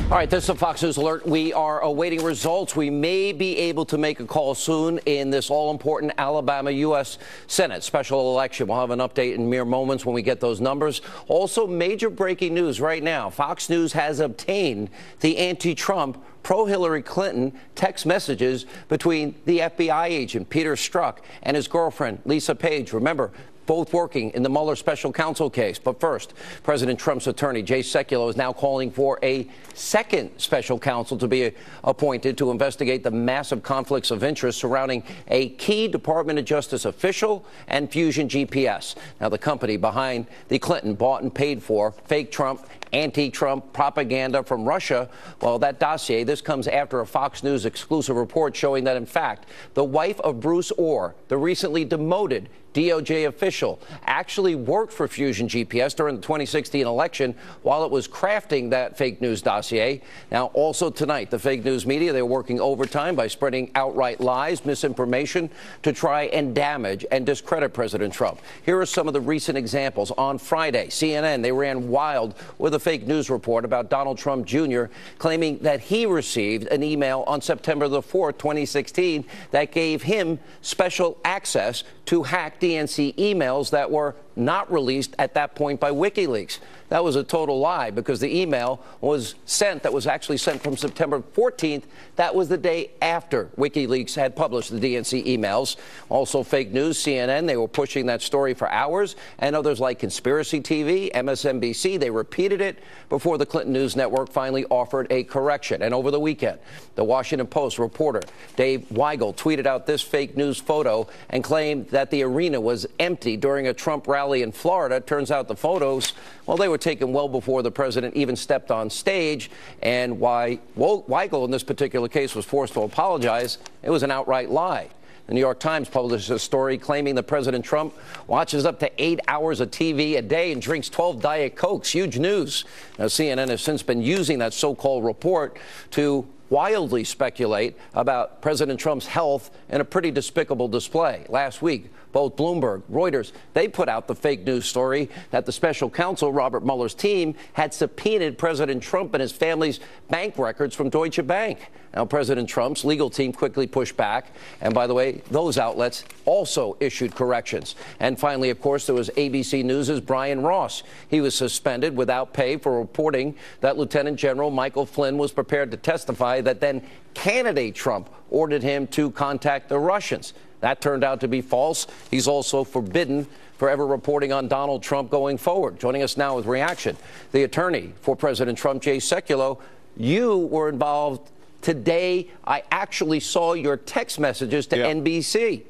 All right, this is a Fox News alert. We are awaiting results. We may be able to make a call soon in this all-important Alabama U.S. Senate special election. We'll have an update in mere moments when we get those numbers. Also, major breaking news right now. Fox News has obtained the anti-Trump, pro-Hillary Clinton text messages between the FBI agent Peter Strzok and his girlfriend Lisa Page. Remember, both working in the Mueller special counsel case. But first, President Trump's attorney, Jay Sekulow, is now calling for a second special counsel to be appointed to investigate the massive conflicts of interest surrounding a key Department of Justice official and Fusion GPS. Now, the company behind the Clinton bought and paid for fake Trump, anti-Trump propaganda from Russia. Well, that dossier, this comes after a Fox News exclusive report showing that, in fact, the wife of Bruce Orr, the recently demoted DOJ official, actually worked for Fusion GPS during the 2016 election while it was crafting that fake news dossier. Now, also tonight, the fake news media, they're working overtime by spreading outright lies, misinformation to try and damage and discredit President Trump. Here are some of the recent examples. On Friday, CNN, they ran wild with a fake news report about Donald Trump Jr. claiming that he received an email on September the 4th, 2016, that gave him special access to hack DNC emails that were not released at that point by WikiLeaks. That was a total lie, because the email was actually sent from September 14th. That was the day after WikiLeaks had published the DNC emails. Also fake news, CNN, they were pushing that story for hours, and others like Conspiracy TV, MSNBC, they repeated it before the Clinton News Network finally offered a correction. And over the weekend, the Washington Post reporter Dave Weigel tweeted out this fake news photo and claimed that the arena was empty during a Trump rally in Florida. Turns out the photos, well, they were taken well before the president even stepped on stage. And why Weigel in this particular case was forced to apologize, it was an outright lie. The New York Times published a story claiming that President Trump watches up to 8 hours of TV a day and drinks 12 Diet Cokes. Huge news. Now, CNN has since been using that so-called report to wildly speculate about President Trump's health in a pretty despicable display. Last week, both Bloomberg, Reuters, they put out the fake news story that the special counsel, Robert Mueller's team, had subpoenaed President Trump and his family's bank records from Deutsche Bank. Now, President Trump's legal team quickly pushed back. And by the way, those outlets also issued corrections. And finally, of course, there was ABC News' Brian Ross. He was suspended without pay for reporting that Lieutenant General Michael Flynn was prepared to testify that then candidate Trump ordered him to contact the Russians. That turned out to be false. He's also forbidden forever reporting on Donald Trump going forward. Joining us now with reaction, the attorney for President Trump, Jay Sekulow. You were involved today. I actually saw your text messages to NBC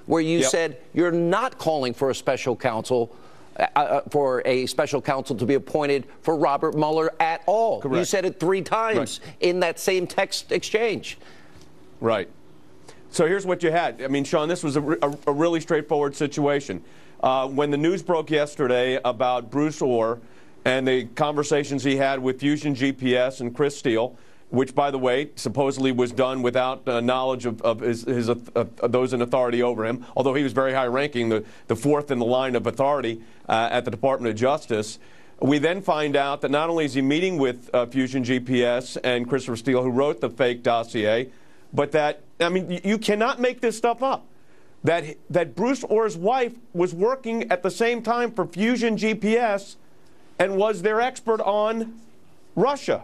where you said you're not calling for a special counsel to be appointed for Robert Mueller at all. Correct. You said it 3 times in that same text exchange. Right. So here's what you had. I mean, Sean, this was a really straightforward situation. When the news broke yesterday about Bruce Orr and the conversations he had with Fusion GPS and Chris Steele, which, by the way, supposedly was done without knowledge of those in authority over him, although he was very high-ranking, the fourth in the line of authority at the Department of Justice. We then find out that not only is he meeting with Fusion GPS and Christopher Steele, who wrote the fake dossier, but that, I mean, you cannot make this stuff up, that Bruce Orr's wife was working at the same time for Fusion GPS and was their expert on Russia.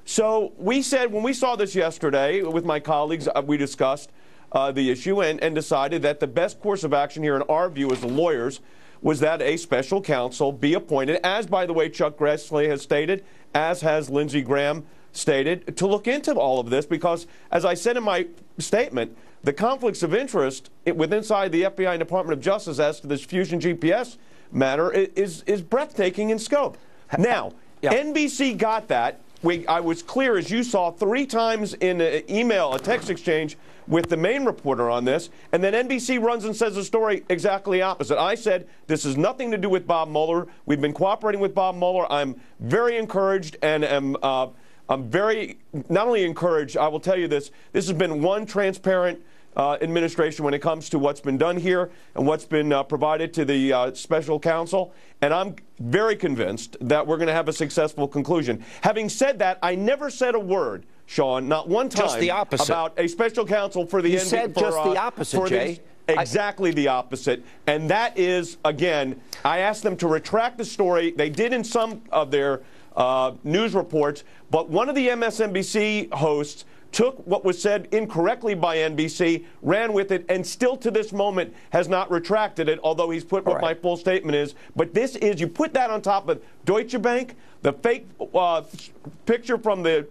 So we said, when we saw this yesterday with my colleagues, we discussed the issue and decided that the best course of action here in our view as the lawyers was that a special counsel be appointed, as, by the way, Chuck Grassley has stated, as has Lindsey Graham stated, to look into all of this, because, as I said in my statement, the conflicts of interest inside the FBI and Department of Justice as to this Fusion GPS matter is breathtaking in scope. Now, NBC got that. I was clear, as you saw, 3 times in an email, a text exchange with the main reporter on this, and then NBC runs and says the story exactly opposite. I said, this has nothing to do with Bob Mueller. We've been cooperating with Bob Mueller. I'm very encouraged and I'm very, not only encouraged, I will tell you this has been one transparent administration when it comes to what's been done here and what's been provided to the special counsel. And I'm very convinced that we're going to have a successful conclusion. Having said that, I never said a word, Sean, not one time, just the opposite, about a special counsel for the You said just the opposite, Jay. Exactly the opposite. And that is, again, I asked them to retract the story. They did in some of their news reports, but one of the MSNBC hosts took what was said incorrectly by NBC, ran with it, and still to this moment has not retracted it, although he's put what my full statement is. But this is, you put that on top of Deutsche Bank, the fake picture from the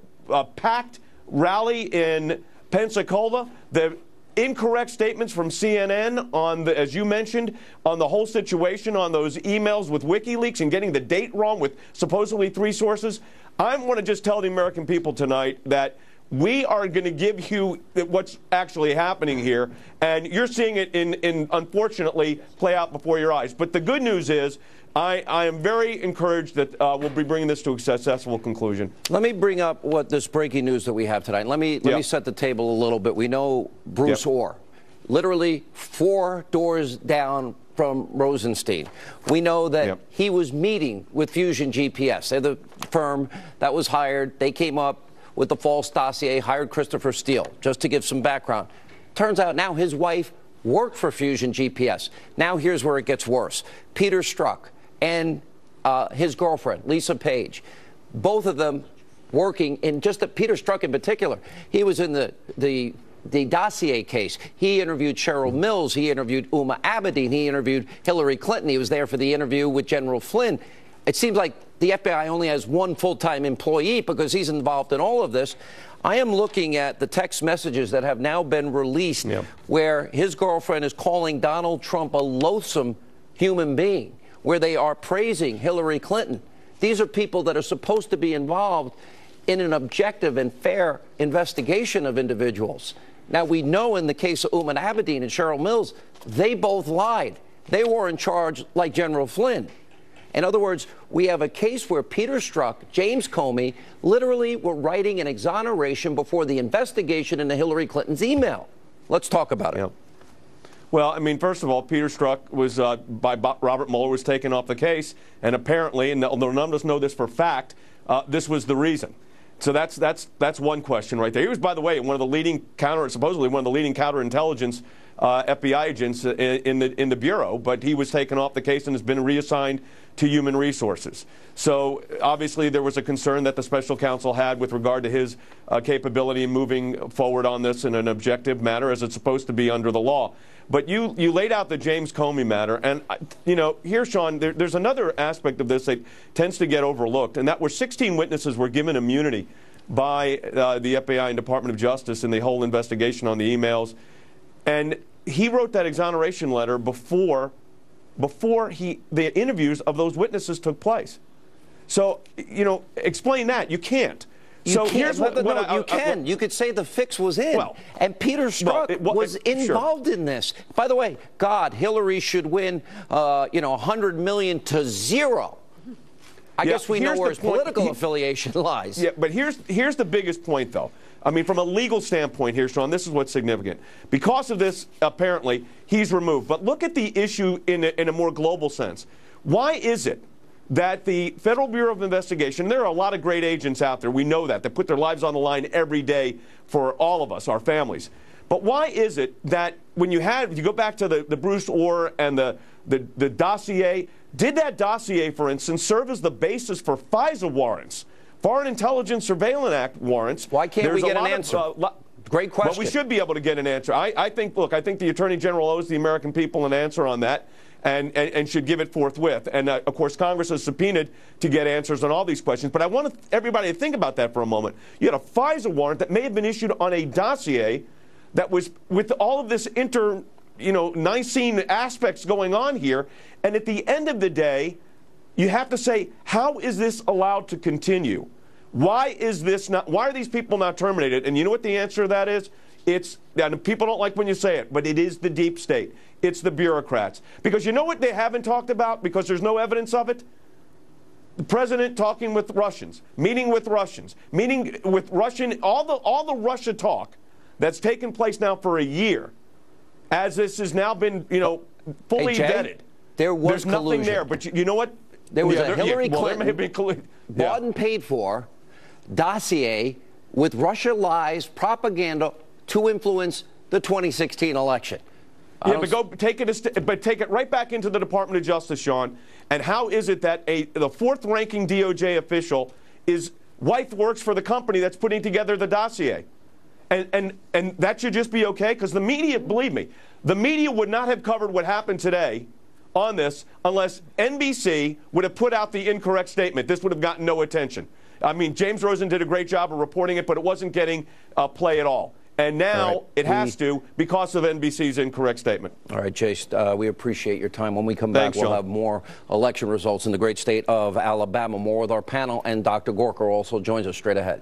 packed rally in Pensacola, the incorrect statements from CNN on the, as you mentioned, on the whole situation, on those emails with WikiLeaks and getting the date wrong with supposedly 3 sources. I want to just tell the American people tonight that we are going to give you what's actually happening here, and you're seeing it in unfortunately play out before your eyes. But the good news is I am very encouraged that we'll be bringing this to a successful conclusion. Let me bring up what this breaking news that we have tonight. Let me set the table a little bit. We know Bruce Orr, literally 4 doors down from Rosenstein. We know that he was meeting with Fusion GPS. They're the firm that was hired. They came up with the false dossier, hired Christopher Steele, just to give some background. Turns out now his wife worked for Fusion GPS. Now here's where it gets worse. Peter Strzok and his girlfriend, Lisa Page, both of them working in Peter Strzok in particular. He was in the dossier case. He interviewed Cheryl Mills. He interviewed Uma Abedin. He interviewed Hillary Clinton. He was there for the interview with General Flynn. It seems like the FBI only has one full-time employee because he's involved in all of this. I am looking at the text messages that have now been released where his girlfriend is calling Donald Trump a loathsome human being, where they are praising Hillary Clinton. These are people that are supposed to be involved in an objective and fair investigation of individuals. Now, we know in the case of Uma Abedin and Cheryl Mills, they both lied. They were in charge like General Flynn. In other words, we have a case where Peter Strzok, James Comey, literally were writing an exoneration before the investigation into Hillary Clinton's email. Let's talk about it. Well, I mean, first of all, Peter Strzok was, by Robert Mueller, was taken off the case, and apparently, and although none of us know this for fact, this was the reason. So that's one question right there. He was, by the way, one of the leading supposedly one of the leading counterintelligence FBI agents in the Bureau, but he was taken off the case and has been reassigned to Human Resources. So obviously there was a concern that the special counsel had with regard to his capability in moving forward on this in an objective manner as it's supposed to be under the law. But you laid out the James Comey matter, and you know, here, Sean, there's another aspect of this that tends to get overlooked, and that were 16 witnesses were given immunity by the FBI and Department of Justice in the whole investigation on the emails. And he wrote that exoneration letter before the interviews of those witnesses took place. So, you know, explain that. You can't. You can. You could say the fix was in. Well, and Peter Strzok was involved in this. By the way, God, Hillary should win, $100 million to 0. I guess we know where his political affiliation lies. Yeah, but here's the biggest point, though. I mean, from a legal standpoint here, Sean, this is what's significant. Because of this, apparently, he's removed. But look at the issue in a more global sense. Why is it that the Federal Bureau of Investigation, there are a lot of great agents out there, we know that put their lives on the line every day for all of us, our families. But why is it that when you go back to the Bruce Orr and the dossier, did that dossier, for instance, serve as the basis for FISA warrants, Foreign Intelligence Surveillance Act warrants? Why can't we get an answer? Great question. Well, we should be able to get an answer. I think the Attorney General owes the American people an answer on that. And should give it forthwith. And, of course, Congress has subpoenaed to get answers on all these questions. But I want everybody to think about that for a moment. You had a FISA warrant that may have been issued on a dossier that was with all of this Nicene aspects going on here. And at the end of the day, you have to say, how is this allowed to continue? Why are these people not terminated? And you know what the answer to that is? And people don't like when you say it, but it is the deep state. It's the bureaucrats. Because you know what they haven't talked about, because there's no evidence of it? The president talking with Russians, meeting with Russians, meeting with Russian, all the Russia talk that's taken place now for a year, as this has now been, fully vetted. There's nothing collusion there. But you know what? There was a Hillary Clinton there may have been bought and paid for dossier with Russia lies, propaganda to influence the 2016 election. Yeah, but take it right back into the Department of Justice, Sean. And how is it that the fourth-ranking DOJ official wife works for the company that's putting together the dossier? And that should just be okay? Because the media, believe me, the media would not have covered what happened today on this unless NBC would have put out the incorrect statement. This would have gotten no attention. I mean, James Rosen did a great job of reporting it, but it wasn't getting play at all. And now it has to because of NBC's incorrect statement. All right, Chase, we appreciate your time. When we come back, we'll have more election results in the great state of Alabama. More with our panel, and Dr. Gorka also joins us straight ahead.